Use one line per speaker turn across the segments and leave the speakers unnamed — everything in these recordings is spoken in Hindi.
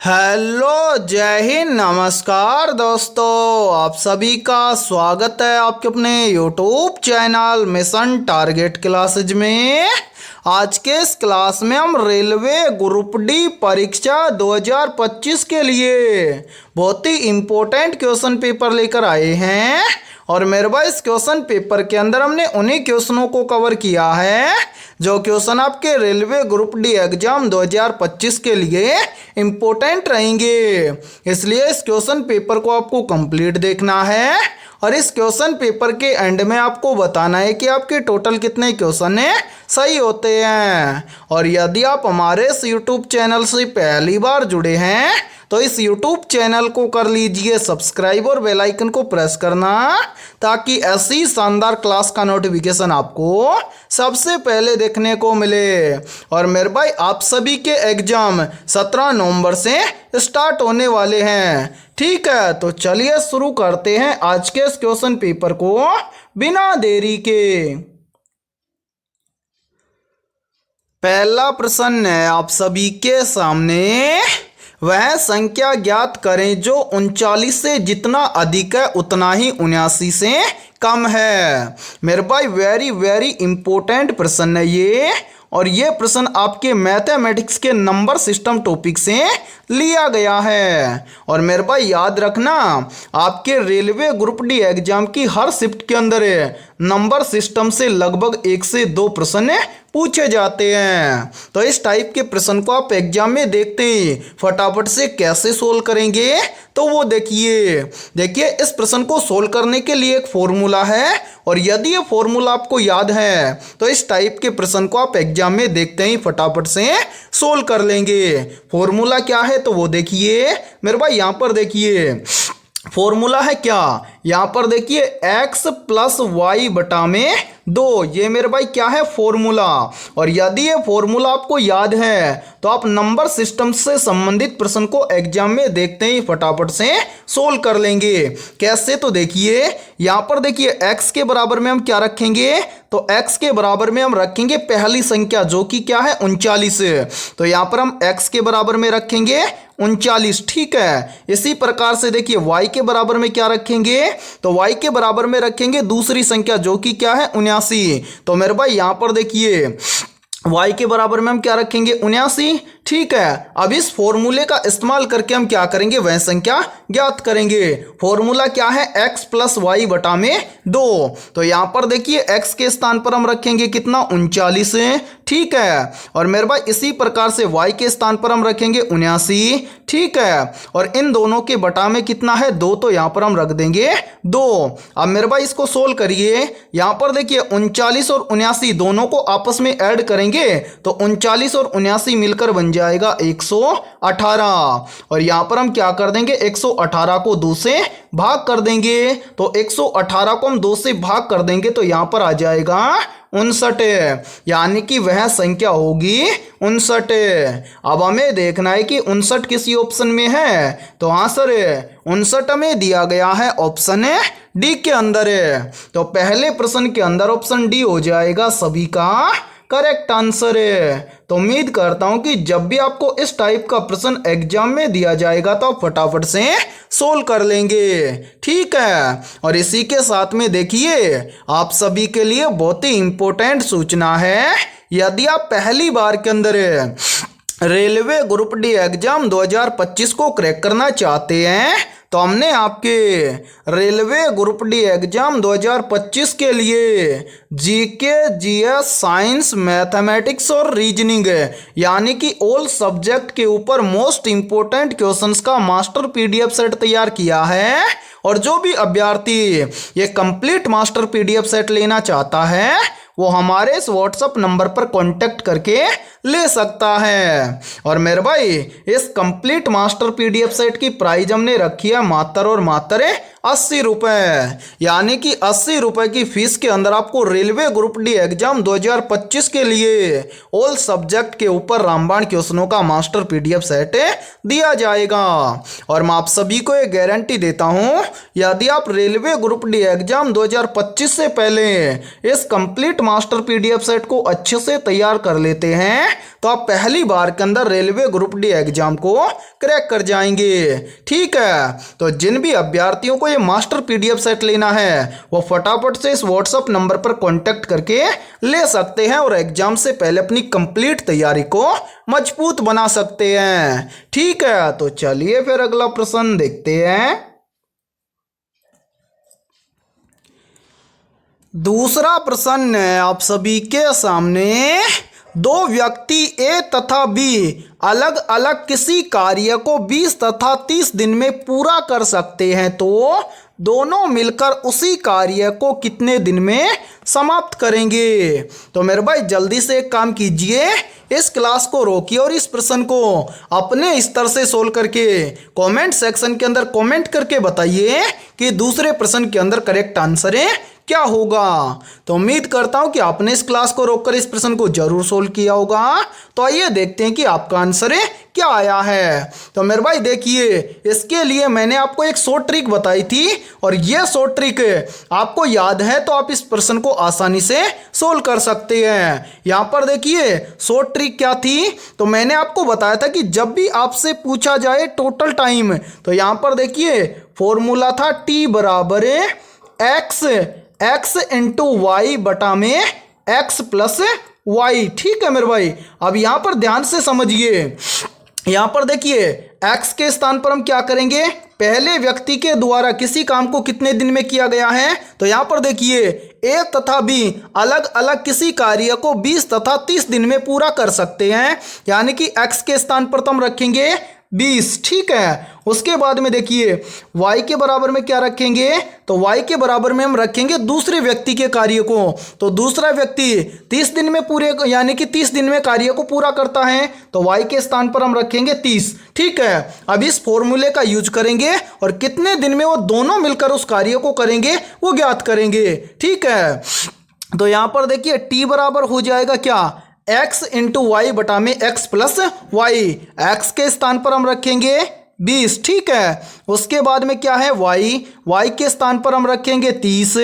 हेलो, जय हिंद, नमस्कार दोस्तों। आप सभी का स्वागत है आपके अपने YouTube channel mission target classes में। आज के इस क्लास में हम रेलवे ग्रुप डी परीक्षा 2025 के लिए बहुत ही इम्पोर्टेंट क्वेश्चन पेपर लेकर आए हैं। और मेरे भाई इस क्वेश्चन पेपर के अंदर हमने उन्हीं क्वेश्चनों को कवर किया है जो क्वेश्चन आपके रेलवे ग्रुप डी एग्जाम 2025 के लिए इम्पोर्टेंट रहेंगे। इसलिए इस क्वेश्चन पेपर को आपको कंप्लीट देखना है और इस क्वेश्चन पेपर के एंड में आपको बताना है कि आपके टोटल कितने क्वेश्चन सही होते हैं। और यदि आप हमारे इस यूट्यूब चैनल से पहली बार जुड़े हैं तो इस यूट्यूब चैनल को कर लीजिए सब्सक्राइब और बेल आइकन को प्रेस करना, ताकि ऐसी शानदार क्लास का नोटिफिकेशन आपको सबसे पहले देखने को मिले। और मेरे भाई आप सभी के एग्जाम 17 नवंबर से स्टार्ट होने वाले हैं। ठीक है, तो चलिए शुरू करते हैं आज के इस क्वेश्चन पेपर को बिना देरी के। पहला प्रश्न है आप सभी के सामने, वह संख्या ज्ञात करें जो 39 से जितना अधिक है उतना ही 79 से कम है। मेरे भाई वेरी इंपॉर्टेंट प्रश्न है ये, और ये प्रश्न आपके मैथमेटिक्स के नंबर सिस्टम टॉपिक से लिया गया है। और मेरे भाई याद रखना, आपके रेलवे ग्रुप डी एग्जाम की हर शिफ्ट के अंदर नंबर सिस्टम से लगभग 1 से 2 प्रश्न पूछे जाते हैं। तो इस टाइप के प्रश्न को आप एग्जाम में देखते ही फटाफट से कैसे सोल्व करेंगे, तो वो देखिए इस प्रश्न को सोल्व करने के लिए एक फॉर्मूला है, और यदि ये फॉर्मूला आपको याद है तो इस टाइप के प्रश्न को आप एग्जाम में देखते ही फटाफट से सोल्व कर लेंगे। फॉर्मूला क्या है तो वो देखिए मेरे भाई, यहाँ पर देखिए फॉर्मूला है क्या, यहाँ पर देखिए x प्लस वाई बटा में 2, ये मेरे भाई क्या है फॉर्मूला। और यदि ये फॉर्मूला आपको याद है तो आप नंबर सिस्टम से संबंधित प्रश्न को एग्जाम में देखते ही फटाफट से सोल्व कर लेंगे। कैसे तो देखिए यहाँ पर देखिए x के बराबर में हम क्या रखेंगे, तो x के बराबर में हम रखेंगे पहली संख्या जो कि क्या है 39। तो यहाँ पर हम x के बराबर में रखेंगे 39। ठीक है, इसी प्रकार से देखिए y के बराबर में क्या रखेंगे, तो y के बराबर में रखेंगे दूसरी संख्या जो कि क्या है 79। तो मेरे भाई यहाँ पर देखिए y के बराबर में हम क्या रखेंगे 79। ठीक है, अब इस फॉर्मूले का इस्तेमाल करके हम क्या करेंगे, वह संख्या ज्ञात करेंगे। फॉर्मूला क्या है x प्लस वाई बटा में 2। तो यहाँ पर देखिए x के स्थान पर हम रखेंगे कितना 39। ठीक है, और मेरे भाई इसी प्रकार से y के स्थान पर हम रखेंगे 79। ठीक है, और इन दोनों के बटा में कितना है 2, तो यहाँ पर हम रख देंगे 2। अब मेरे भाई इसको सोल्व करिए, यहाँ पर देखिए 39 और 79 दोनों को आपस में ऐड करेंगे तो 39 और 79 मिलकर बन जाएगा 118। और यहाँ पर हम क्या कर देंगे 118 को 2 से भाग कर देंगे, तो 118 को हम 2 से भाग कर देंगे तो यहाँ पर आ जाएगा 59, यानी कि वह संख्या होगी 59। अब हमें देखना है कि 59 किसी ऑप्शन में है, तो हाँ सर 59 में दिया गया है ऑप्शन डी के अंदर है। तो पहले प्रश्न के अंदर ऑप्शन डी हो जाएगा सभी का करेक्ट आंसर है। तो उम्मीद करता हूं कि जब भी आपको इस टाइप का प्रश्न एग्जाम में दिया जाएगा तो आप फटाफट से सोल्व कर लेंगे। ठीक है, और इसी के साथ में देखिए आप सभी के लिए बहुत ही इंपॉर्टेंट सूचना है। यदि आप पहली बार के अंदर रेलवे ग्रुप डी एग्जाम 2025 को क्रैक करना चाहते हैं तो हमने आपके रेलवे ग्रुप डी एग्जाम 2025 के लिए जीके, जीएस, साइंस, मैथमेटिक्स और रीजनिंग यानी कि ऑल सब्जेक्ट के ऊपर मोस्ट इंपोर्टेंट क्वेश्चंस का मास्टर पीडीएफ सेट तैयार किया है। और जो भी अभ्यर्थी ये कंप्लीट मास्टर पीडीएफ सेट लेना चाहता है वो हमारे इस व्हाट्सएप नंबर पर कांटेक्ट करके ले सकता है। और मेरे भाई इस कंप्लीट मास्टर पीडीएफ सेट की प्राइस हमने रखी है मात्र और मात्र 80 रुपये, यानी कि 80 रुपये की फीस के अंदर आपको रेलवे ग्रुप डी एग्जाम 2025 के लिए ऑल सब्जेक्ट के ऊपर रामबाण क्वेश्चनों का मास्टर पीडीएफ सेट दिया जाएगा। और मैं आप सभी को ये गारंटी देता हूँ, यदि आप रेलवे ग्रुप डी एग्जाम 2025 से पहले इस कंप्लीट मास्टर पीडीएफ सेट को अच्छे से तैयार कर लेते हैं तो आप पहली बार के अंदर रेलवे ग्रुप डी एग्जाम को क्रैक कर जाएंगे। ठीक है, तो जिन भी अभ्यर्थियों को ये मास्टर पीडीएफ सेट लेना है वो फटाफट से इस व्हाट्सएप नंबर पर कांटेक्ट करके ले सकते हैं और एग्जाम से पहले अपनी कंप्लीट तैयारी को मजबूत बना सकते हैं। ठीक है, तो चलिए फिर अगला प्रश्न देखते हैं। दूसरा प्रश्न है आप सभी के सामने। दो व्यक्ति ए तथा बी अलग अलग किसी कार्य को 20 तथा 30 दिन में पूरा कर सकते हैं तो दोनों मिलकर उसी कार्य को कितने दिन में समाप्त करेंगे। तो मेरे भाई जल्दी से एक काम कीजिए, इस क्लास को रोकिए और इस प्रश्न को अपने स्तर से सोल्व करके कमेंट सेक्शन के अंदर कमेंट करके बताइए कि दूसरे प्रश्न के अंदर करेक्ट आंसर है क्या होगा। तो उम्मीद करता हूं कि आपने इस क्लास को रोककर इस प्रश्न को जरूर सोल्व किया होगा। तो आइए देखते हैं कि आपका आंसर है क्या आया है। तो मेरे भाई देखिए, इसके लिए मैंने आपको एक शॉर्ट ट्रिक बताई थी और यह शॉर्ट ट्रिक आपको याद है तो आप इस प्रश्न को आसानी से सोल्व कर सकते हैं। यहां पर देखिए शॉर्ट ट्रिक क्या थी, तो मैंने आपको बताया था कि जब भी आपसे पूछा जाए टोटल टाइम, तो यहां पर देखिए फॉर्मूला था टी बराबर एक्स इंटू वाई बटा में एक्स प्लस वाई। ठीक है मेरे भाई, अब यहां पर ध्यान से समझिए। यहां पर देखिए x के स्थान पर हम क्या करेंगे, पहले व्यक्ति के द्वारा किसी काम को कितने दिन में किया गया है, तो यहां पर देखिए a तथा b अलग अलग किसी कार्य को 20 तथा 30 दिन में पूरा कर सकते हैं, यानी कि x के स्थान पर तो हम रखेंगे 20। ठीक है, उसके बाद में देखिए y के बराबर में क्या रखेंगे, तो y के बराबर में हम रखेंगे दूसरे व्यक्ति के कार्य को। तो दूसरा व्यक्ति 30 दिन में पूरे यानी कि 30 दिन में कार्य को पूरा करता है, तो y के स्थान पर हम रखेंगे 30। ठीक है, अब इस फॉर्मूले का यूज करेंगे और कितने दिन में वो दोनों मिलकर उस कार्य को करेंगे वो ज्ञात करेंगे। ठीक है, तो यहां पर देखिए t बराबर हो जाएगा क्या, x इंटू वाई बटा में x प्लस वाई। एक्स के स्थान पर हम रखेंगे 20। ठीक है, उसके बाद में क्या है y के स्थान पर हम रखेंगे 30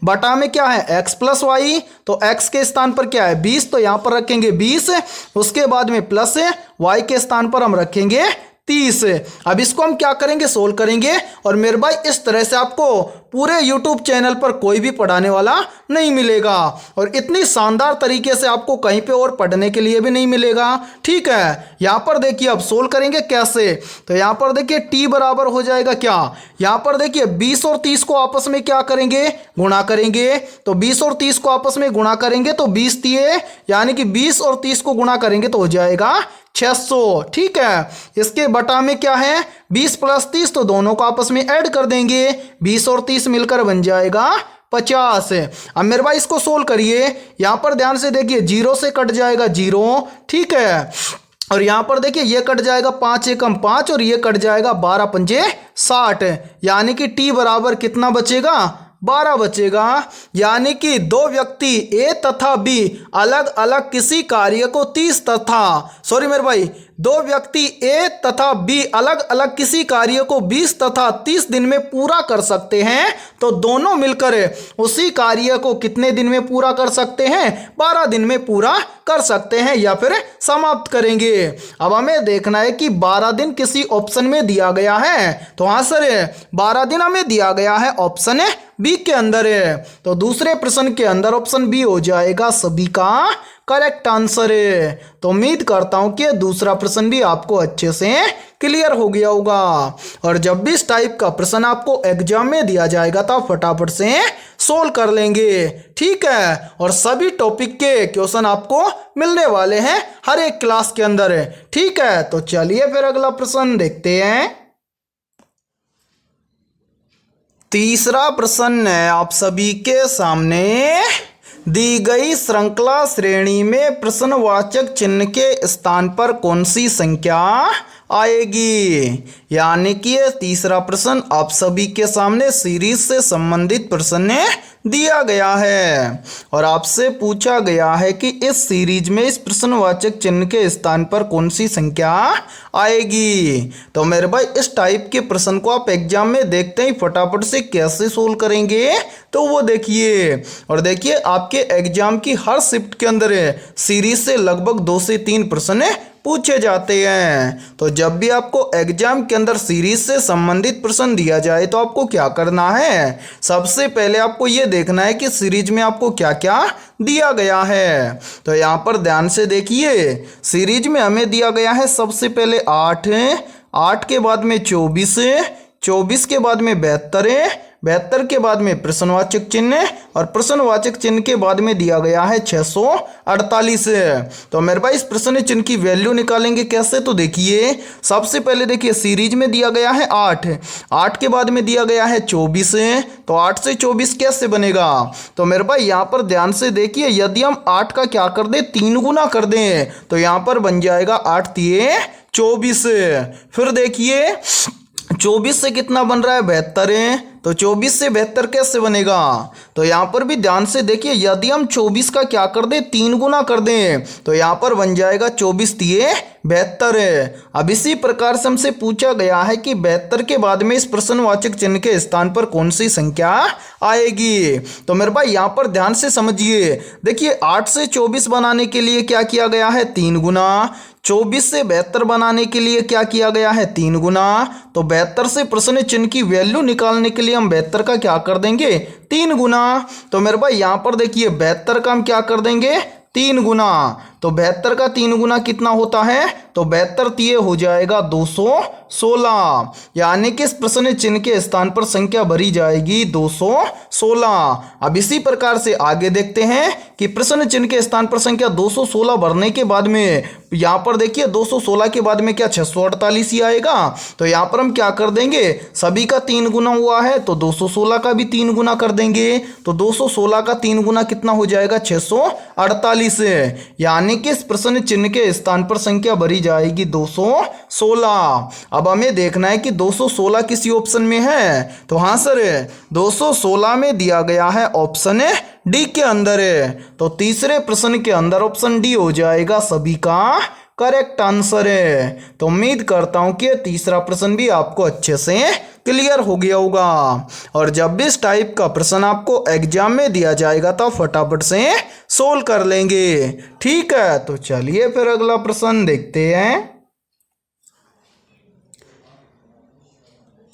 बटा में क्या है x प्लस वाई। तो x के स्थान पर क्या है 20, तो यहाँ पर रखेंगे 20। उसके बाद में प्लस y के स्थान पर हम रखेंगे 30। अब इसको हम क्या करेंगे, सोल्व करेंगे। और मेरे भाई इस तरह से आपको पूरे YouTube चैनल पर कोई भी पढ़ाने वाला नहीं मिलेगा और इतनी शानदार तरीके से आपको कहीं पे और पढ़ने के लिए भी नहीं मिलेगा। ठीक है, यहाँ पर देखिए अब सोल्व करेंगे कैसे, तो यहाँ पर देखिए t बराबर हो जाएगा क्या, यहाँ पर देखिए 20 और 30 को आपस में क्या करेंगे, गुणा करेंगे। तो 20 और 30 को आपस में गुणा करेंगे तो 20 दिए, यानी कि 20 और 30 को गुणा करेंगे तो हो जाएगा 600। ठीक है, इसके बटा में क्या है 20 प्लस 30, तो दोनों को आपस में ऐड कर देंगे, 20 और 30 मिलकर बन जाएगा 50। अब मेरे भाई इसको सोल्व करिए, यहाँ पर ध्यान से देखिए 0 से कट जाएगा 0। ठीक है, और यहाँ पर देखिए ये कट जाएगा 5 एकम 5 और ये कट जाएगा 12 पंजे 60, यानी कि t बराबर कितना बचेगा 12 बचेगा। यानी कि दो व्यक्ति ए तथा बी अलग अलग किसी कार्य को 30 तथा मेरे भाई दो व्यक्ति ए तथा बी अलग अलग किसी कार्य को 20 तथा 30 दिन में पूरा कर सकते हैं, तो दोनों मिलकर उसी कार्य को कितने दिन में पूरा कर सकते हैं, 12 दिन में पूरा कर सकते हैं या फिर समाप्त करेंगे। अब हमें देखना है कि 12 दिन किसी ऑप्शन में दिया गया है, तो हाँ सर 12 दिन हमें दिया गया है ऑप्शन बी के अंदर है, तो दूसरे प्रश्न के अंदर ऑप्शन बी हो जाएगा सभी का करेक्ट आंसर है। तो उम्मीद करता हूं कि दूसरा प्रश्न भी आपको अच्छे से क्लियर हो गया होगा। और जब भी इस टाइप का प्रश्न आपको एग्जाम में दिया जाएगा तो आप फटाफट से सोल्व कर लेंगे। ठीक है, और सभी टॉपिक के क्वेश्चन आपको मिलने वाले हैं हर एक क्लास के अंदर। ठीक है, तो चलिए फिर अगला प्रश्न देखते हैं। तीसरा प्रश्न है आप सभी के सामने। दी गई श्रृंखला श्रेणी में प्रश्नवाचक चिन्ह के स्थान पर कौन सी संख्या आएगी। यानी कि ये तीसरा प्रश्न आप सभी के सामने सीरीज से संबंधित प्रश्न दिया गया है और आपसे पूछा गया है कि इस सीरीज में इस प्रश्नवाचक चिन्ह के स्थान पर कौन सी संख्या आएगी। तो मेरे भाई इस टाइप के प्रश्न को आप एग्जाम में देखते ही फटाफट से कैसे सोल्व करेंगे तो वो देखिए। और देखिए आपके एग्जाम की हर शिफ्ट के अंदर सीरीज से लगभग 2 से 3 प्रश्न पूछे जाते हैं। तो जब भी आपको एग्जाम के अंदर सीरीज से संबंधित प्रश्न दिया जाए तो आपको क्या करना है, सबसे पहले आपको ये देखना है कि सीरीज में आपको क्या क्या दिया गया है। तो यहाँ पर ध्यान से देखिए, सीरीज में हमें दिया गया है सबसे पहले 8, 8 के बाद में 24, 24 के बाद में 72, 72 के बाद में प्रश्नवाचक चिन्ह और प्रश्नवाचक चिन्ह के बाद में दिया गया है 648। तो मेरे भाई इस प्रश्न चिन्ह की वैल्यू निकालेंगे कैसे, तो देखिए सबसे पहले देखिए सीरीज में दिया गया है 8, 8 के बाद में दिया गया है 24, तो 8 से 24 कैसे बनेगा। तो मेरे भाई यहाँ पर ध्यान से देखिए, यदि हम 8 का क्या कर दें 3 गुना कर दें तो यहाँ पर बन जाएगा 8 तिये 24। फिर देखिए 24 से कितना बन रहा है 72, तो 24 से 72 कैसे बनेगा। तो यहाँ पर भी ध्यान से देखिए, यदि हम 24 का क्या कर दें 3 गुना कर दें तो यहाँ पर बन जाएगा 24 तिये 72। अब इसी प्रकार से हमसे पूछा गया है कि 72 के बाद में इस प्रश्नवाचक चिन्ह के स्थान पर कौन सी संख्या आएगी। तो मेरे भाई यहाँ पर ध्यान से समझिए, देखिए 8 से 24 बनाने के लिए क्या किया गया है 3 गुना, 24 से 72 बनाने के लिए क्या किया गया है 3 गुना। तो 72 से प्रश्न चिन्ह की वैल्यू निकालने के लिए हम 72 का क्या कर देंगे 3 गुना। तो मेरे भाई यहाँ पर देखिए 72 का हम क्या कर देंगे 3 गुना, तो 72 का 3 गुना कितना होता है, तो 72 तिये हो जाएगा 216। यानी कि इस प्रश्न चिन्ह के स्थान पर संख्या भरी जाएगी 216। अब इसी प्रकार से आगे देखते हैं कि प्रश्न चिन्ह के स्थान पर संख्या 216 भरने के बाद में यहाँ पर देखिए 216 के बाद में क्या 648 ही आएगा। तो यहाँ पर हम क्या कर देंगे, सभी का 3 गुना हुआ है तो 216 का भी 3 गुना कर देंगे। तो 216 का 3 गुना कितना हो जाएगा 648। यानी कि इस प्रश्न चिन्ह के स्थान पर संख्या भरी जाएगी 216। अब हमें देखना है कि 216 किसी ऑप्शन में है, तो हाँ सर 216 में दिया गया है ऑप्शन डी के अंदर है। तो तीसरे प्रश्न के अंदर ऑप्शन डी हो जाएगा सभी का करेक्ट आंसर है। तो उम्मीद करता हूं कि तीसरा प्रश्न भी आपको अच्छे से क्लियर हो गया होगा। और जब भी इस टाइप का प्रश्न आपको एग्जाम में दिया जाएगा तो फटाफट से सोल्व कर लेंगे, ठीक है। तो चलिए फिर अगला प्रश्न देखते हैं।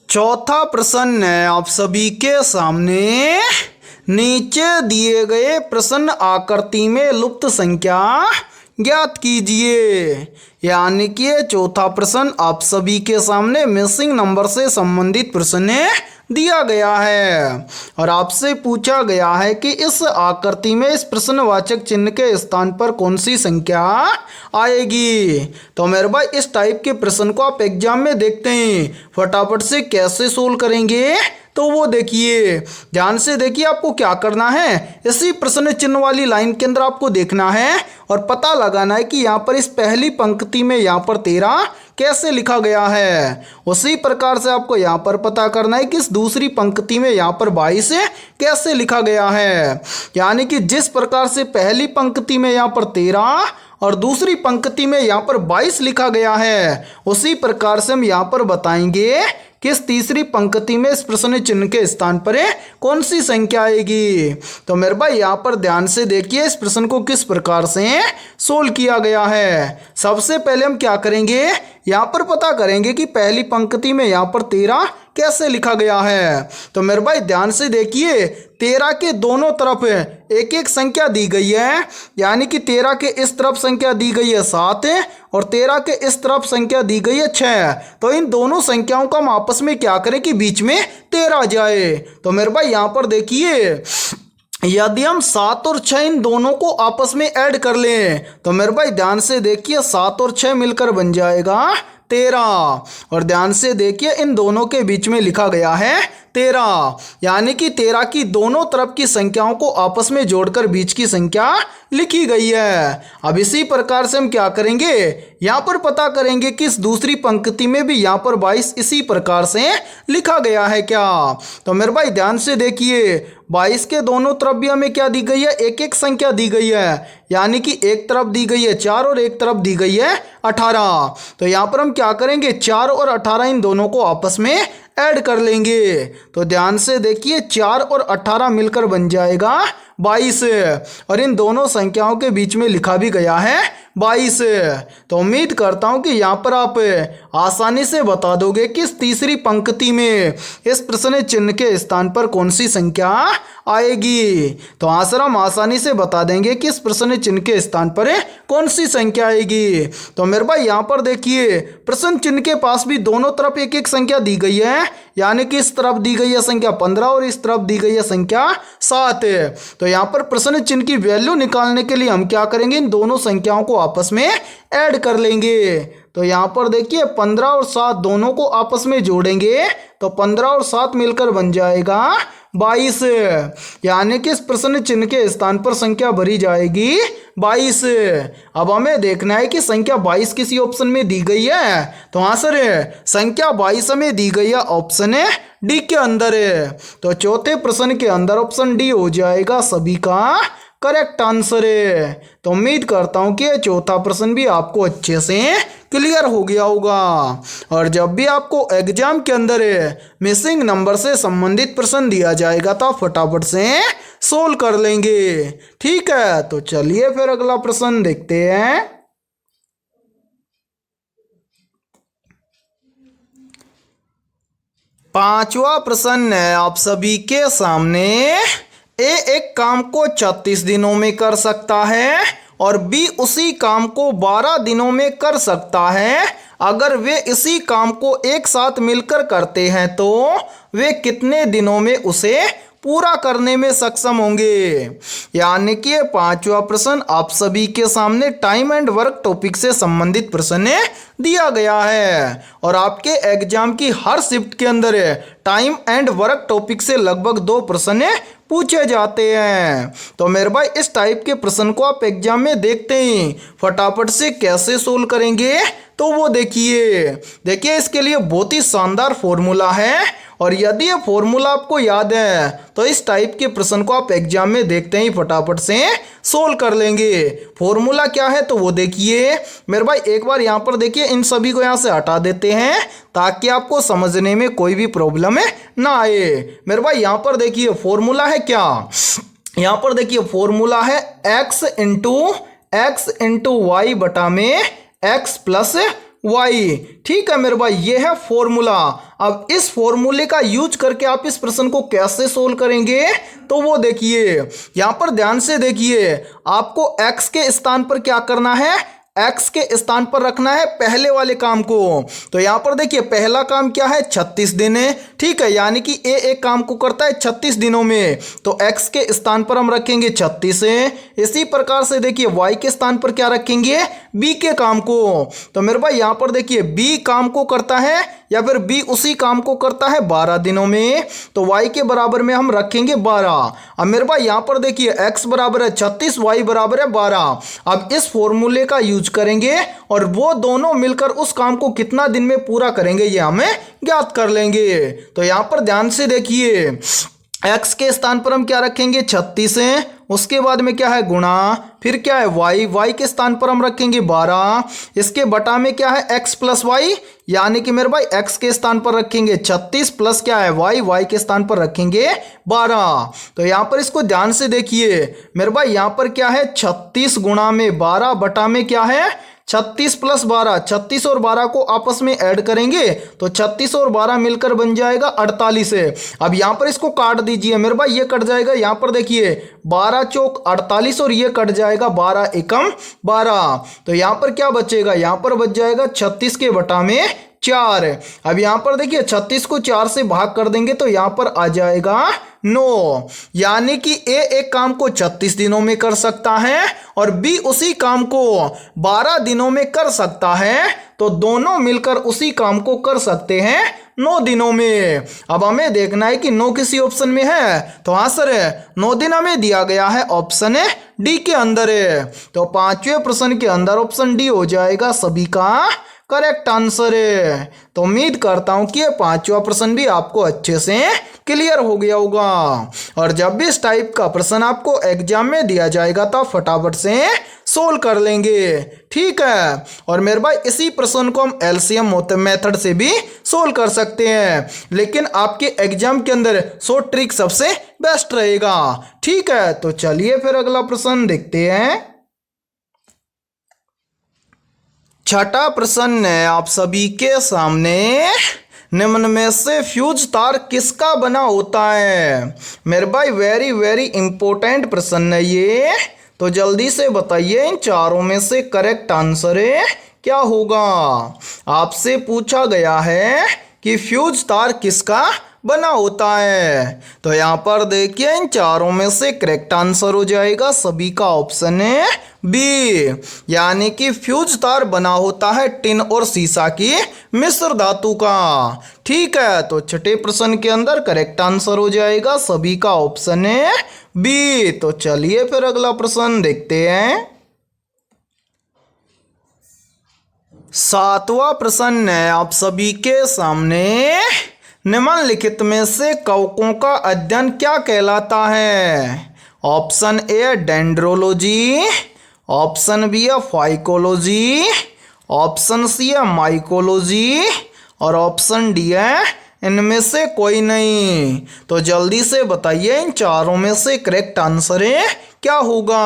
चौथा प्रश्न है आप सभी के सामने, नीचे दिए गए प्रश्न आकृति में लुप्त संख्या ज्ञात कीजिए। यानी कि चौथा प्रश्न आप सभी के सामने मिसिंग नंबर से संबंधित प्रश्न दिया गया है और आपसे पूछा गया है कि इस आकृति में इस प्रश्नवाचक चिन्ह के स्थान पर कौन सी संख्या आएगी। तो मेरे भाई इस टाइप के प्रश्न को आप एग्जाम में देखते हैं फटाफट से कैसे सोल्व करेंगे, तो वो देखिए ध्यान से देखिए। आपको क्या करना है, इसी प्रश्न चिन्ह वाली लाइन के अंदर आपको देखना है और पता लगाना है कि यहाँ पर इस पहली पंक्ति में यहाँ पर 13 कैसे लिखा गया है। उसी प्रकार से आपको यहाँ पर पता करना है कि इस दूसरी पंक्ति में यहाँ पर 22 कैसे लिखा गया है। यानी कि जिस प्रकार से पहली पंक्ति में यहाँ पर 13 और दूसरी पंक्ति में यहाँ पर 22 लिखा गया है, उसी प्रकार से हम यहाँ पर बताएंगे कि इस तीसरी पंक्ति में इस प्रश्न चिन्ह के स्थान पर कौन सी संख्या आएगी। तो मेरे भाई यहाँ पर ध्यान से देखिए इस प्रश्न को किस प्रकार से सोल्व किया गया है। सबसे पहले हम क्या करेंगे, यहाँ पर पता करेंगे कि पहली पंक्ति में यहाँ पर 13 कैसे लिखा गया है। तो मेरे भाई ध्यान से देखिए 13 के दोनों तरफ एक एक संख्या दी गई है। यानी कि 13 के इस तरफ संख्या दी गई है 7 और 13 के इस तरफ संख्या दी गई है 6। तो इन दोनों संख्याओं का हम आपस में क्या करें कि बीच में 13 आ जाए। तो मेरे भाई यहाँ पर देखिए यदि हम 7 और 6 इन दोनों को आपस में ऐड कर लें तो मेरे भाई ध्यान से देखिए 7 और 6 मिलकर बन जाएगा 13। और ध्यान से देखिए इन दोनों के बीच में लिखा गया है 13, यानी कि 13 की दोनों तरफ की संख्याओं को आपस में जोड़कर बीच की संख्या लिखी गई है। अब इसी प्रकार से हम क्या करेंगे, यहाँ पर पता करेंगे कि इस दूसरी पंक्ति में भी यहाँ पर 22 इसी प्रकार से लिखा गया है क्या। तो मेरे भाई ध्यान से देखिए, 22 के दोनों तरफ भी हमें क्या दी गई है, एक एक संख्या दी गई है, यानी कि एक तरफ दी गई है 4 और एक तरफ दी गई है 18। तो यहाँ पर हम क्या करेंगे, 4 और 18 इन दोनों को आपस में ऐड कर लेंगे। तो ध्यान से देखिए, 4 और 18 मिलकर बन जाएगा 22, और इन दोनों संख्याओं के बीच में लिखा भी गया है 22। तो उम्मीद करता हूं कि यहाँ पर आप आसानी से बता दोगे कि इस तीसरी पंक्ति में इस प्रश्न चिन्ह के स्थान पर कौन सी संख्या आएगी। तो आंसर हम आसानी से बता देंगे कि इस प्रश्न चिन्ह के स्थान पर कौन सी संख्या आएगी। तो मेरे भाई यहाँ पर देखिए, प्रश्न चिन्ह के पास भी दोनों तरफ एक एक संख्या दी गई है, यानी कि इस तरफ दी गई है संख्या 15 और इस तरफ दी गई है संख्या 7। तो यहाँ पर प्रश्न चिन्ह की वैल्यू निकालने के लिए हम क्या करेंगे, इन दोनों संख्याओं को आपस में ऐड कर लेंगे। तो यहाँ पर देखिए 15 और 7 दोनों को आपस में जोड़ेंगे तो 15 और 7 मिलकर बन जाएगा 22, यानी कि इस प्रश्न चिन्ह के स्थान पर संख्या भरी जाएगी 22। अब हमें देखना है कि संख्या 22 किसी ऑप्शन में दी गई है। तो आंसर है संख्या 22 हमें दी गई है ऑप्शन है डी के अंदर है। तो चौथे प्रश्न के अंदर ऑप्शन डी हो जाएगा सभी का करेक्ट आंसर है। तो उम्मीद करता हूं कि चौथा प्रश्न भी आपको अच्छे से क्लियर हो गया होगा। और जब भी आपको एग्जाम के अंदर मिसिंग नंबर से संबंधित प्रश्न दिया जाएगा तो आप फटाफट से सोल्व कर लेंगे। ठीक है, तो चलिए फिर अगला प्रश्न देखते हैं। पांचवा प्रश्न है आप सभी के सामने। ए एक काम को 36 दिनों में कर सकता है और बी उसी काम को 12 दिनों में कर सकता है। अगर वे इसी काम को एक साथ मिलकर करते हैं तो वे कितने दिनों में उसे पूरा करने में सक्षम होंगे। यानी कि पांचवा प्रश्न आप सभी के सामने टाइम एंड वर्क टॉपिक से संबंधित प्रश्न दिया गया है और आपके एग्जाम की हर शिफ्ट के अंदर टाइम एंड वर्क टॉपिक से लगभग 2 प्रश्न पूछे जाते हैं। तो मेरे भाई इस टाइप के प्रश्न को आप एग्जाम में देखते ही फटाफट से कैसे सोल्व करेंगे, तो वो देखिए इसके लिए बहुत ही शानदार फॉर्मूला है और यदि ये फॉर्मूला आपको याद है तो इस टाइप के प्रश्न को आप एग्जाम में देखते ही फटाफट से सोल्व कर लेंगे। फॉर्मूला क्या है तो वो देखिए मेरे भाई, एक बार यहाँ पर देखिए, इन सभी को यहाँ से हटा देते हैं ताकि आपको समझने में कोई भी प्रॉब्लम ना आए। मेरे भाई यहाँ पर देखिए फॉर्मूला है क्या, यहाँ पर देखिए फॉर्मूला है x इंटू वाई बटा में x प्लस वाई। ठीक है मेरे भाई, ये है फॉर्मूला। अब इस फॉर्मूले का यूज करके आप इस प्रश्न को कैसे सोल्व करेंगे तो वो देखिए, यहां पर ध्यान से देखिए, आपको x के स्थान पर क्या करना है, x के स्थान पर रखना है पहले वाले काम को। तो यहां पर देखिए पहला काम क्या है, 36 दिन है। ठीक है, यानी कि ए एक काम को करता है 36 दिनों में, तो x के स्थान पर हम रखेंगे 36 है। इसी प्रकार से देखिए y के स्थान पर क्या रखेंगे, b के काम को। तो मेरे भाई यहां पर देखिए b काम को करता है या फिर b उसी काम को करता है 12 दिनों में, तो y के बराबर में हम रखेंगे 12। अब मेरे भाई यहां पर देखिए x बराबर है 36, y बराबर है 12। अब इस फॉर्मूले का यूज करेंगे और वो दोनों मिलकर उस काम को कितना दिन में पूरा करेंगे ये हमें ज्ञात कर लेंगे। तो यहां पर ध्यान से देखिए, x के स्थान पर हम क्या रखेंगे 36 है, उसके बाद में क्या है गुणा, फिर क्या है y के स्थान पर हम रखेंगे 12, इसके बटा में क्या है x प्लस वाई, यानी कि मेरे भाई x के स्थान पर रखेंगे 36 प्लस क्या है y के स्थान पर रखेंगे 12। तो यहाँ पर इसको ध्यान से देखिए मेरे भाई, यहाँ पर क्या है 36 गुणा में 12 बटा में क्या है 36 प्लस 12, 36 और 12 को आपस में ऐड करेंगे तो 36 और 12 मिलकर बन जाएगा 48 है। अब यहाँ पर इसको काट दीजिए मेरे भाई, ये कट जाएगा, यहाँ पर देखिए 12 चौक 48 और ये कट जाएगा 12 एकम 12। तो यहाँ पर क्या बचेगा, यहाँ पर बच जाएगा 36 के बटा में 4। अब यहाँ पर देखिए 36 को 4 से भाग कर देंगे तो यहाँ पर आ जाएगा 9, यानी कि ए एक काम को 36 दिनों में कर सकता है और बी उसी काम को 12 दिनों में कर सकता है, तो दोनों मिलकर उसी काम को कर सकते हैं 9 दिनों में। अब हमें देखना है कि 9 किसी ऑप्शन में है, तो हाँ सर 9 दिन हमें दिया गया है ऑप्शन डी के अंदर है। तो 5वें प्रश्न के अंदर ऑप्शन डी हो जाएगा सभी का करेक्ट आंसर है। तो उम्मीद करता हूं कि ये 5वां प्रश्न भी आपको अच्छे से क्लियर हो गया होगा। और जब भी इस टाइप का प्रश्न आपको एग्जाम में दिया जाएगा तो आप फटाफट से सोल्व कर लेंगे, ठीक है। और मेरे भाई इसी प्रश्न को हम एलसीएम मेथड से भी सोल्व कर सकते हैं, लेकिन आपके एग्जाम के अंदर शॉर्ट ट्रिक सबसे बेस्ट रहेगा, ठीक है। तो चलिए फिर अगला प्रश्न देखते हैं। छठा प्रश्न है आप सभी के सामने, निम्न में से फ्यूज तार किसका बना होता है। मेरे भाई वेरी वेरी इंपॉर्टेंट प्रश्न है ये, तो जल्दी से बताइए इन चारों में से करेक्ट आंसर क्या होगा। आपसे पूछा गया है कि फ्यूज तार किसका बना होता है, तो यहाँ पर देखिए इन चारों में से करेक्ट आंसर हो जाएगा सभी का ऑप्शन है बी, यानी कि फ्यूज तार बना होता है टिन और सीसा की मिश्र धातु का, ठीक है। तो छठे प्रश्न के अंदर करेक्ट आंसर हो जाएगा सभी का ऑप्शन है बी। तो चलिए फिर अगला प्रश्न देखते हैं। 7वां प्रश्न है आप सभी के सामने, निम्नलिखित में से कवकों का अध्ययन क्या कहलाता है। Option A dendrology, option B है फाइकोलॉजी, ऑप्शन सी है माइकोलॉजी और ऑप्शन डी है इनमें से कोई नहीं। तो जल्दी से बताइए इन चारों में से करेक्ट आंसर क्या होगा।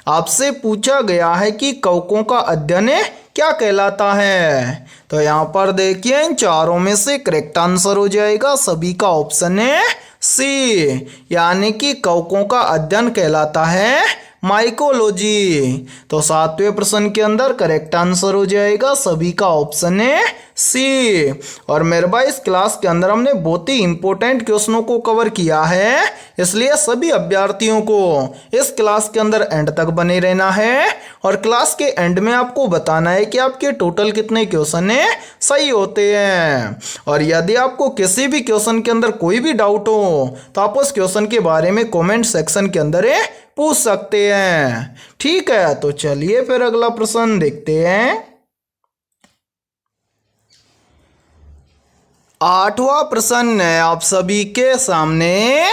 आपसे पूछा गया है कि कवकों का अध्ययन क्या कहलाता है, तो यहाँ पर देखिए इन चारों में से करेक्ट आंसर हो जाएगा सभी का ऑप्शन है सी, यानी कि कवकों का अध्ययन कहलाता है माइकोलॉजी। तो 7वें प्रश्न के अंदर करेक्ट आंसर हो जाएगा सभी का ऑप्शन है सी। और मेरे भाई इस क्लास के अंदर हमने बहुत ही इंपॉर्टेंट क्वेश्चनों को कवर किया है, इसलिए सभी अभ्यर्थियों को इस क्लास के अंदर एंड तक बने रहना है। और क्लास के एंड में आपको बताना है कि आपके टोटल कितने क्वेश्चन सही होते हैं। और यदि आपको किसी भी क्वेश्चन के अंदर कोई भी डाउट हो तो आप उस क्वेश्चन के बारे में कमेंट सेक्शन के अंदर पूछ सकते हैं, ठीक है। तो चलिए फिर अगला प्रश्न देखते हैं। 8वां प्रश्न है आप सभी के सामने,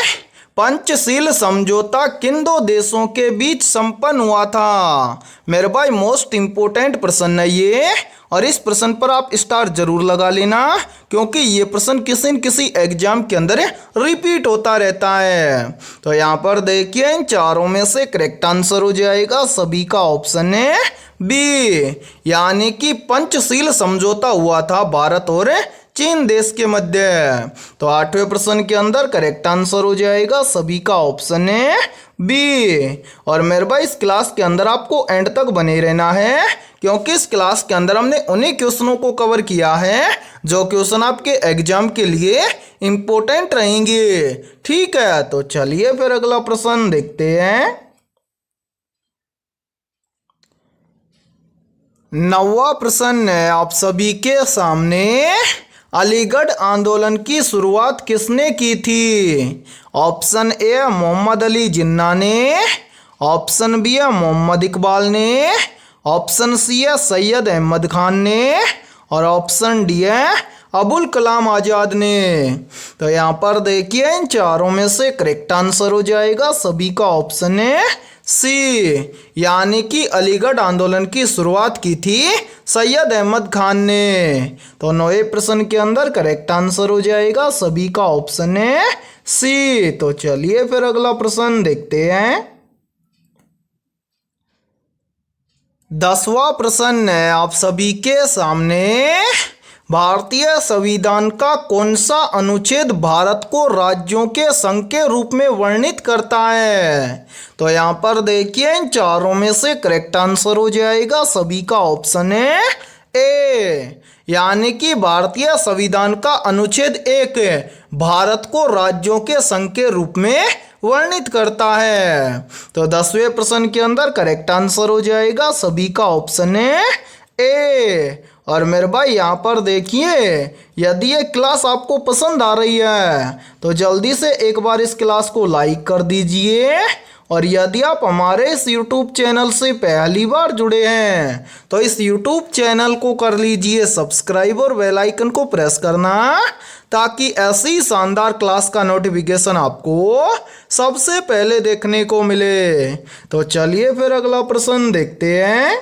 पंचशील समझौता किन दो देशों के बीच संपन्न हुआ था। मेरे भाई मोस्ट इंपोर्टेंट प्रश्न है ये, और इस प्रश्न पर आप स्टार जरूर लगा लेना, क्योंकि ये प्रश्न किसी न किसी एग्जाम के अंदर रिपीट होता रहता है। तो यहाँ पर देखिए इन चारों में से करेक्ट आंसर हो जाएगा सभी का ऑप्शन है बी, यानी कि पंचशील समझौता हुआ था भारत और चीन देश के मध्य। तो 8वें प्रश्न के अंदर करेक्ट आंसर हो जाएगा सभी का ऑप्शन है बी। और मेरे भाई इस क्लास के अंदर आपको एंड तक बने रहना है, क्योंकि इस क्लास के अंदर हमने उन्हीं क्वेश्चनों को कवर किया है जो क्वेश्चन आपके एग्जाम के लिए इंपॉर्टेंट रहेंगे, ठीक है। तो चलिए फिर अगला प्रश्न देखते हैं। 9वां प्रश्न है आप सभी के सामने, अलीगढ़ आंदोलन की शुरुआत किसने की थी। ऑप्शन ए मोहम्मद अली जिन्ना ने, ऑप्शन बी है मोहम्मद इकबाल ने, ऑप्शन सी है सैयद अहमद खान ने और ऑप्शन डी है अबुल कलाम आज़ाद ने। तो यहाँ पर देखिए इन चारों में से करेक्ट आंसर हो जाएगा सभी का ऑप्शन है सी, यानी कि अलीगढ़ आंदोलन की शुरुआत की थी सैयद अहमद खान ने। तो 9वें प्रश्न के अंदर करेक्ट आंसर हो जाएगा सभी का ऑप्शन है सी। तो चलिए फिर अगला प्रश्न देखते हैं। 10वां प्रश्न है आप सभी के सामने, भारतीय संविधान का कौन सा अनुच्छेद भारत को राज्यों के संघ के रूप में वर्णित करता है। तो यहाँ पर देखिए इन चारों में से करेक्ट आंसर हो जाएगा सभी का ऑप्शन है ए, यानी कि भारतीय संविधान का अनुच्छेद 1 भारत को राज्यों के संघ के रूप में वर्णित करता है। तो 10वें प्रश्न के अंदर करेक्ट आंसर हो जाएगा सभी का ऑप्शन है ए। और मेरे भाई यहाँ पर देखिए, यदि ये क्लास आपको पसंद आ रही है तो जल्दी से एक बार इस क्लास को लाइक कर दीजिए। और यदि आप हमारे इस YouTube चैनल से पहली बार जुड़े हैं तो इस YouTube चैनल को कर लीजिए सब्सक्राइब और बेल आइकन को प्रेस करना, ताकि ऐसी शानदार क्लास का नोटिफिकेशन आपको सबसे पहले देखने को मिले। तो चलिए फिर अगला प्रश्न देखते हैं।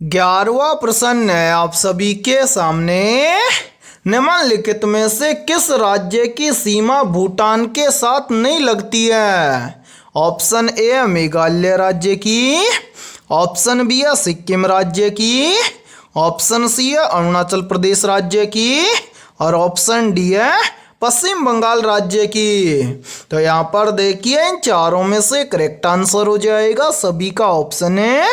11वां प्रश्न है आप सभी के सामने। निम्नलिखित में से किस राज्य की सीमा भूटान के साथ नहीं लगती है? ऑप्शन ए है मेघालय राज्य की, ऑप्शन बी है सिक्किम राज्य की, ऑप्शन सी है अरुणाचल प्रदेश राज्य की, और ऑप्शन डी है पश्चिम बंगाल राज्य की। तो यहाँ पर देखिए इन चारों में से करेक्ट आंसर हो जाएगा सभी का ऑप्शन है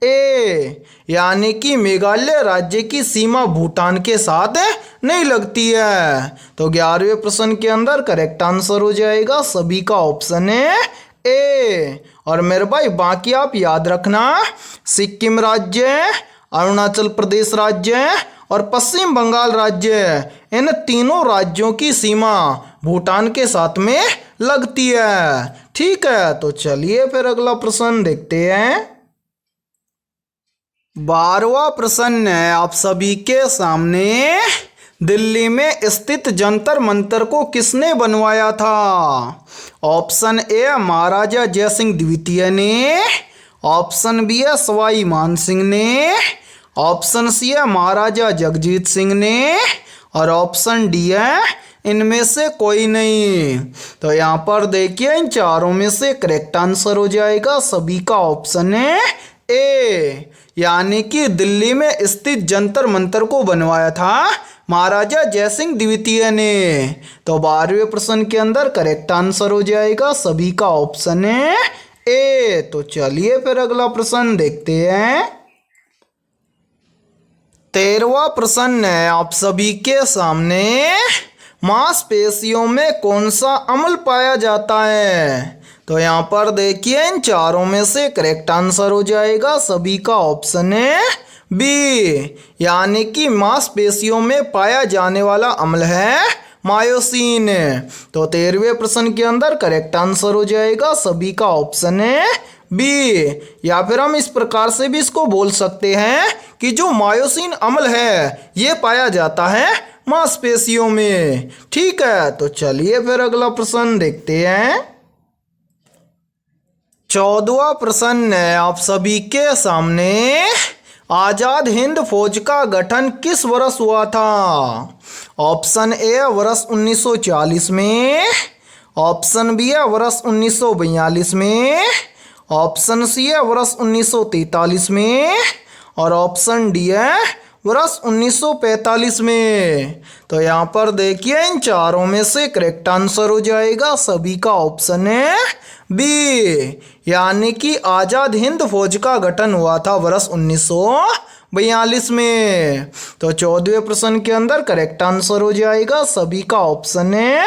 ए, यानी कि मेघालय राज्य की सीमा भूटान के साथ नहीं लगती है। तो 11वें प्रश्न के अंदर करेक्ट आंसर हो जाएगा सभी का ऑप्शन है ए। और मेरे भाई बाकी आप याद रखना, सिक्किम राज्य, अरुणाचल प्रदेश राज्य और पश्चिम बंगाल राज्य, इन तीनों राज्यों की सीमा भूटान के साथ में लगती है। ठीक है, तो चलिए फिर अगला प्रश्न देखते हैं। 12वां प्रश्न है आप सभी के सामने। दिल्ली में स्थित जंतर मंतर को किसने बनवाया था? ऑप्शन ए महाराजा जयसिंह द्वितीय ने, ऑप्शन बी है सवाई मानसिंह ने, ऑप्शन सी है महाराजा जगजीत सिंह ने, और ऑप्शन डी है इनमें से कोई नहीं। तो यहाँ पर देखिए इन चारों में से करेक्ट आंसर हो जाएगा सभी का ऑप्शन है ए, यानी कि दिल्ली में स्थित जंतर मंतर को बनवाया था महाराजा जयसिंह द्वितीय ने। तो 12वें प्रश्न के अंदर करेक्ट आंसर हो जाएगा सभी का ऑप्शन है ए। तो चलिए फिर अगला प्रश्न देखते हैं। 13वां प्रश्न है आप सभी के सामने। मांसपेशियों में कौन सा अम्ल पाया जाता है? तो यहाँ पर देखिए इन चारों में से करेक्ट आंसर हो जाएगा सभी का ऑप्शन है बी, यानी कि मांसपेशियों में पाया जाने वाला अम्ल है मायोसिन। तो 13वें प्रश्न के अंदर करेक्ट आंसर हो जाएगा सभी का ऑप्शन है बी। या फिर हम इस प्रकार से भी इसको बोल सकते हैं कि जो मायोसिन अम्ल है ये पाया जाता है मांसपेशियों में। ठीक है, तो चलिए फिर अगला प्रश्न देखते हैं। 14वां प्रश्न है आप सभी के सामने। आजाद हिंद फौज का गठन किस वर्ष हुआ था? ऑप्शन ए वर्ष 1940 में, ऑप्शन बी है वर्ष 1942 में, ऑप्शन सी है वर्ष 1943 में, और ऑप्शन डी है वर्ष 1945 में। तो यहाँ पर देखिए इन चारों में से करेक्ट आंसर हो जाएगा सभी का ऑप्शन है बी, यानी कि आजाद हिंद फौज का गठन हुआ था वर्ष 1942 में। तो 14वें प्रश्न के अंदर करेक्ट आंसर हो जाएगा सभी का ऑप्शन है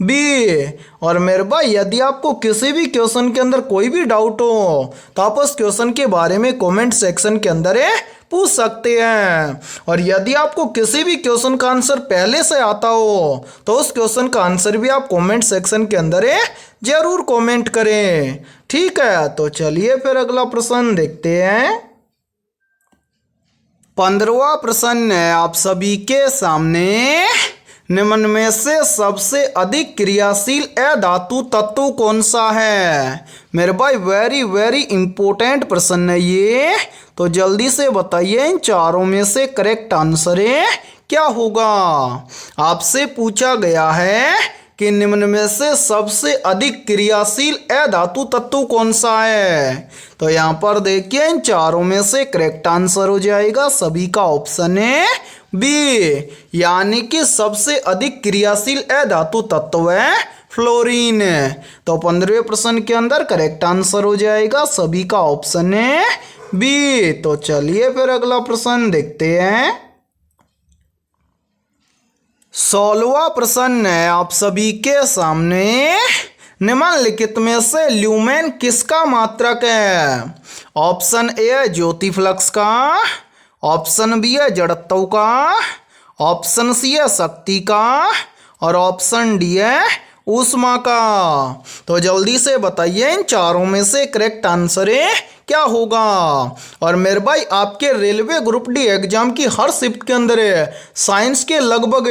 बी। और मेरे भाई यदि आपको किसी भी क्वेश्चन के अंदर कोई भी डाउट हो तो आप उस क्वेश्चन के बारे में कमेंट सेक्शन के अंदर पूछ सकते हैं। और यदि आपको किसी भी क्वेश्चन का आंसर पहले से आता हो तो उस क्वेश्चन का आंसर भी आप कमेंट सेक्शन के अंदर जरूर कमेंट करें। ठीक है, तो चलिए फिर अगला प्रश्न देखते हैं। 15वां प्रश्न है आप सभी के सामने। निम्न में से सबसे अधिक क्रियाशील अधातु तत्व कौन सा है? मेरे भाई वेरी वेरी इंपॉर्टेंट प्रश्न है ये, तो जल्दी से बताइए इन चारों में से करेक्ट आंसर क्या होगा। आपसे पूछा गया है कि निम्न में से सबसे अधिक क्रियाशील अधातु तत्व कौन सा है? तो यहाँ पर देखिए इन चारों में से करेक्ट आंसर हो जाएगा सभी का ऑप्शन है बी, यानी कि सबसे अधिक क्रियाशील अधातु तत्व है फ्लोरीन। तो 15वें प्रश्न के अंदर करेक्ट आंसर हो जाएगा सभी का ऑप्शन है बी। तो चलिए फिर अगला प्रश्न देखते हैं। 16वां प्रश्न है आप सभी के सामने। निम्नलिखित में से ल्यूमेन किसका मात्रक है? ऑप्शन ए है ज्योति फ्लक्स का, ऑप्शन बी है जड़त्व का, ऑप्शन सी है शक्ति का और ऑप्शन डी है ऊष्मा का। तो जल्दी से बताइए इन चारों में से करेक्ट आंसर है क्या होगा। और मेरे भाई आपके रेलवे ग्रुप डी एग्जाम की हर शिफ्ट के अंदर साइंस के लगभग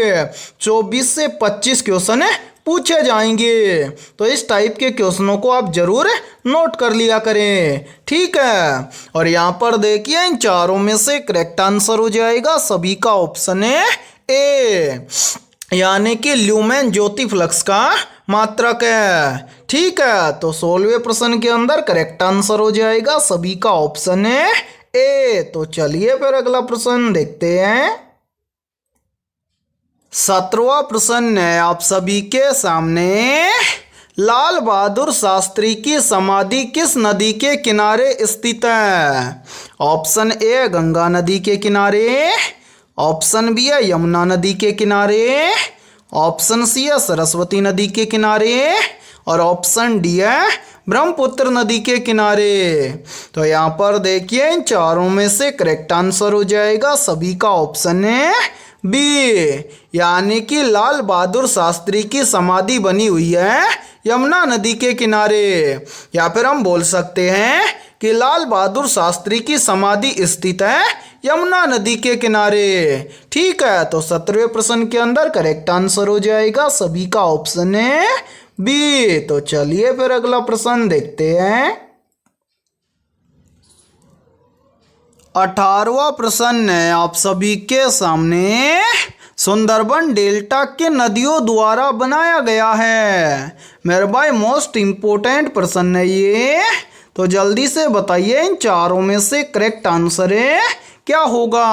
24 से 25 क्वेश्चन पूछे जाएंगे। तो इस टाइप के क्वेश्चनों को आप जरूर नोट कर लिया करें, ठीक है। और यहाँ पर देखिए इन चारों में से करेक्ट आंसर हो जाएगा सभी का ऑप्शन है ए, यानी कि ल्यूमेन ज्योति फ्लक्स का मात्रक है, ठीक है। तो 16वें प्रश्न के अंदर करेक्ट आंसर हो जाएगा सभी का ऑप्शन है ए। तो चलिए फिर अगला प्रश्न देखते हैं। 17वां प्रश्न है आप सभी के सामने। लाल बहादुर शास्त्री की समाधि किस नदी के किनारे स्थित है? ऑप्शन ए गंगा नदी के किनारे, ऑप्शन बी है यमुना नदी के किनारे, ऑप्शन सी है सरस्वती नदी के किनारे और ऑप्शन डी है ब्रह्मपुत्र नदी के किनारे। तो यहाँ पर देखिए इन चारों में से करेक्ट आंसर हो जाएगा सभी का ऑप्शन है बी, यानी कि लाल बहादुर शास्त्री की समाधि बनी हुई है यमुना नदी के किनारे। या फिर हम बोल सकते हैं कि लाल बहादुर शास्त्री की समाधि स्थित है यमुना नदी के किनारे, ठीक है। तो 17वें प्रश्न के अंदर करेक्ट आंसर हो जाएगा सभी का ऑप्शन है बी। तो चलिए फिर अगला प्रश्न देखते हैं। 18वां प्रश्न है आप सभी के सामने। सुंदरबन डेल्टा के नदियों द्वारा बनाया गया है। मेरे भाई मोस्ट इम्पोर्टेंट प्रश्न है ये, तो जल्दी से बताइए इन चारों में से करेक्ट आंसर है क्या होगा।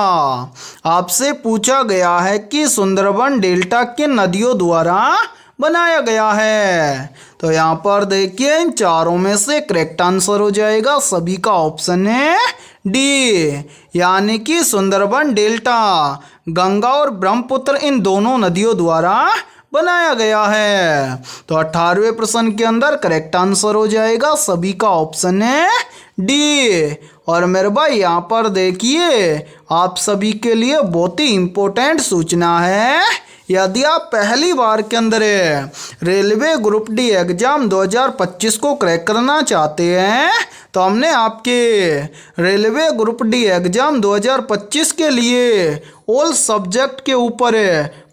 आपसे पूछा गया है कि सुंदरबन डेल्टा के नदियों द्वारा बनाया गया है। तो यहाँ पर देखिए इन चारों में से करेक्ट आंसर हो जाएगा सभी का ऑप्शन है डी, यानी कि सुंदरबन डेल्टा गंगा और ब्रह्मपुत्र इन दोनों नदियों द्वारा बनाया गया है। तो 18वें प्रश्न के अंदर करेक्ट आंसर हो जाएगा सभी का ऑप्शन है डी। और मेरे भाई यहाँ पर देखिए आप सभी के लिए बहुत ही इम्पोर्टेंट सूचना है। यदि आप पहली बार के अंदर रेलवे ग्रुप डी एग्जाम 2025 को क्रैक करना चाहते हैं तो हमने आपके रेलवे ग्रुप डी एग्जाम 2025 के लिए ऑल सब्जेक्ट के ऊपर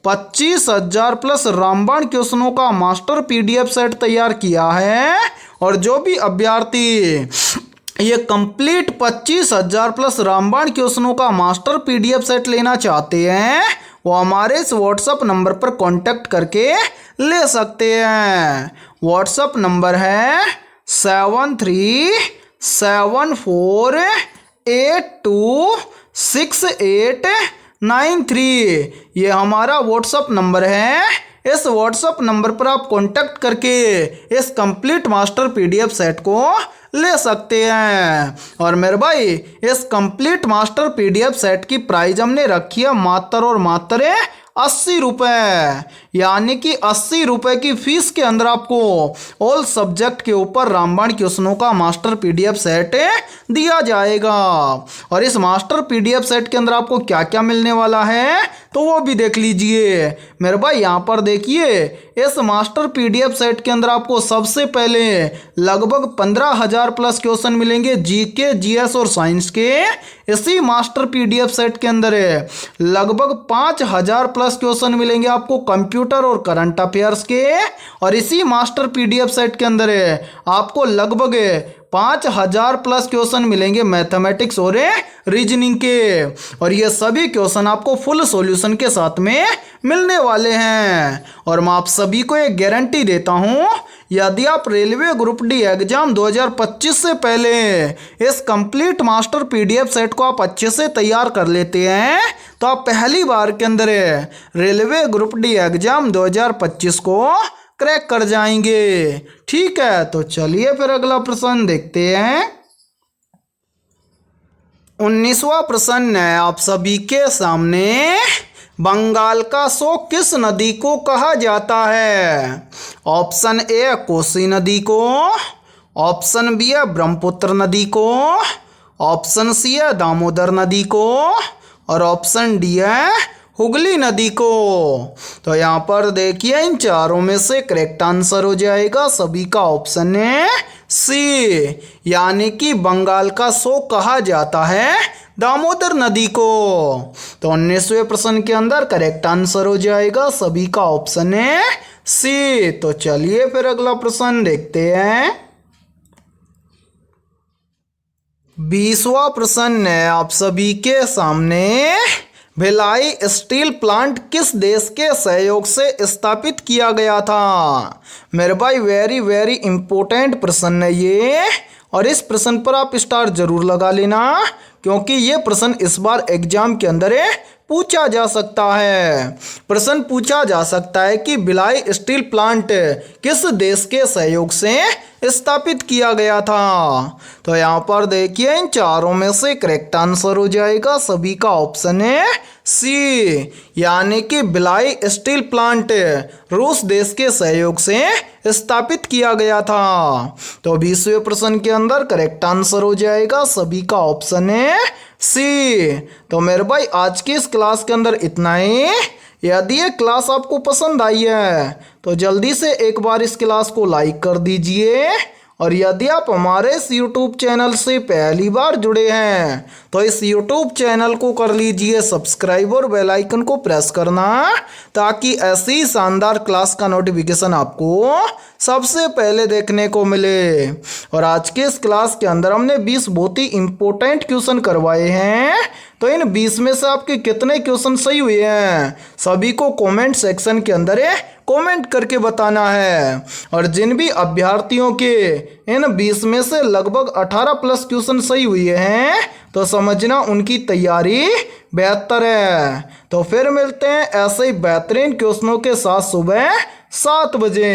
25,000 प्लस रामबाण क्वेश्चनों का मास्टर पीडीएफ सेट तैयार किया है। और जो भी अभ्यर्थी ये कंप्लीट 25,000 प्लस रामबाण क्वेश्चनों का मास्टर पीडीएफ सेट लेना चाहते हैं वो हमारे इस व्हाट्सअप नंबर पर कांटेक्ट करके ले सकते हैं। व्हाट्सअप नंबर है 7374826893। ये हमारा व्हाट्सअप नंबर है। इस व्हाट्सअप नंबर पर आप कांटेक्ट करके इस कंप्लीट मास्टर पीडीएफ सेट को ले सकते हैं। और मेरे भाई इस कंप्लीट मास्टर पीडीएफ सेट की प्राइस हमने रखी है मात्र और मात्र 80 रुपये, यानी कि 80 रुपये की फीस के अंदर आपको ऑल सब्जेक्ट के ऊपर रामबाण क्वेश्चनों का मास्टर पीडीएफ सेट दिया जाएगा। और इस मास्टर पीडीएफ सेट के अंदर आपको क्या क्या मिलने वाला है तो वो भी देख लीजिए। मेरे भाई यहाँ पर देखिए इस मास्टर पीडीएफ सेट के अंदर आपको सबसे पहले लगभग 15,000 प्लस क्वेश्चन मिलेंगे जीके, जीएस और साइंस के। इसी मास्टर पीडीएफ सेट के अंदर लगभग 5,000 प्लस क्वेश्चन मिलेंगे आपको कंप्यूटर और करंट अफेयर्स के। और इसी मास्टर पीडीएफ सेट के अंदर आपको लगभग 5,000 प्लस क्वेश्चन मिलेंगे मैथमेटिक्स और रीजनिंग के। और ये सभी क्वेश्चन आपको फुल सॉल्यूशन के साथ में मिलने वाले हैं। और मैं आप सभी को एक गारंटी देता हूँ, यदि आप रेलवे ग्रुप डी एग्जाम 2025 से पहले इस कंप्लीट मास्टर पीडीएफ सेट को आप अच्छे से तैयार कर लेते हैं तो आप पहली बार के अंदर रेलवे ग्रुप डी एग्जाम 2025 को क्रैक कर जाएंगे। ठीक है, तो चलिए फिर अगला प्रश्न देखते हैं। 19वां प्रश्न है आप सभी के सामने। बंगाल का सो किस नदी को कहा जाता है? ऑप्शन ए कोसी नदी को, ऑप्शन बी है ब्रह्मपुत्र नदी को, ऑप्शन सी है दामोदर नदी को और ऑप्शन डी है हुगली नदी को। तो यहाँ पर देखिए इन चारों में से करेक्ट आंसर हो जाएगा सभी का ऑप्शन है सी, यानी कि बंगाल का सो कहा जाता है दामोदर नदी को। तो 19वें प्रश्न के अंदर करेक्ट आंसर हो जाएगा सभी का ऑप्शन है सी। तो चलिए फिर अगला प्रश्न देखते हैं। 20वां प्रश्न है आप सभी के सामने। भिलाई स्टील प्लांट किस देश के सहयोग से स्थापित किया गया था? मेरे भाई वेरी इंपॉर्टेंट प्रश्न है ये, और इस प्रश्न पर आप स्टार जरूर लगा लेना क्योंकि ये प्रश्न इस बार एग्जाम के अंदर पूछा जा सकता है। प्रश्न पूछा जा सकता है कि भिलाई स्टील प्लांट किस देश के सहयोग से स्थापित किया गया था। तो यहाँ पर देखिए इन चारों में से करेक्ट आंसर हो जाएगा सभी का ऑप्शन है सी, यानी कि भिलाई स्टील प्लांट रूस देश के सहयोग से स्थापित किया गया था। तो 20वें प्रश्न के अंदर करेक्ट आंसर हो जाएगा सभी का ऑप्शन है सी। तो मेरे भाई आज की इस क्लास के अंदर इतना ही। यदि ये क्लास आपको पसंद आई है तो जल्दी से एक बार इस क्लास को लाइक कर दीजिए, और यदि आप हमारे इस YouTube चैनल से पहली बार जुड़े हैं तो इस YouTube चैनल को कर लीजिए सब्सक्राइब और बेल आइकन को प्रेस करना, ताकि ऐसी शानदार क्लास का नोटिफिकेशन आपको सबसे पहले देखने को मिले। और आज के इस क्लास के अंदर हमने 20 बहुत ही इंपॉर्टेंट क्वेश्चन करवाए हैं। तो इन 20 में से आपके कितने क्वेश्चन सही हुए हैं सभी को कमेंट सेक्शन के अंदर कमेंट करके बताना है। और जिन भी अभ्यर्थियों के इन 20 में से लगभग 18 प्लस क्वेश्चन सही हुए हैं तो समझना उनकी तैयारी बेहतर है। तो फिर मिलते हैं ऐसे ही बेहतरीन क्वेश्चनों के साथ सुबह 7 बजे।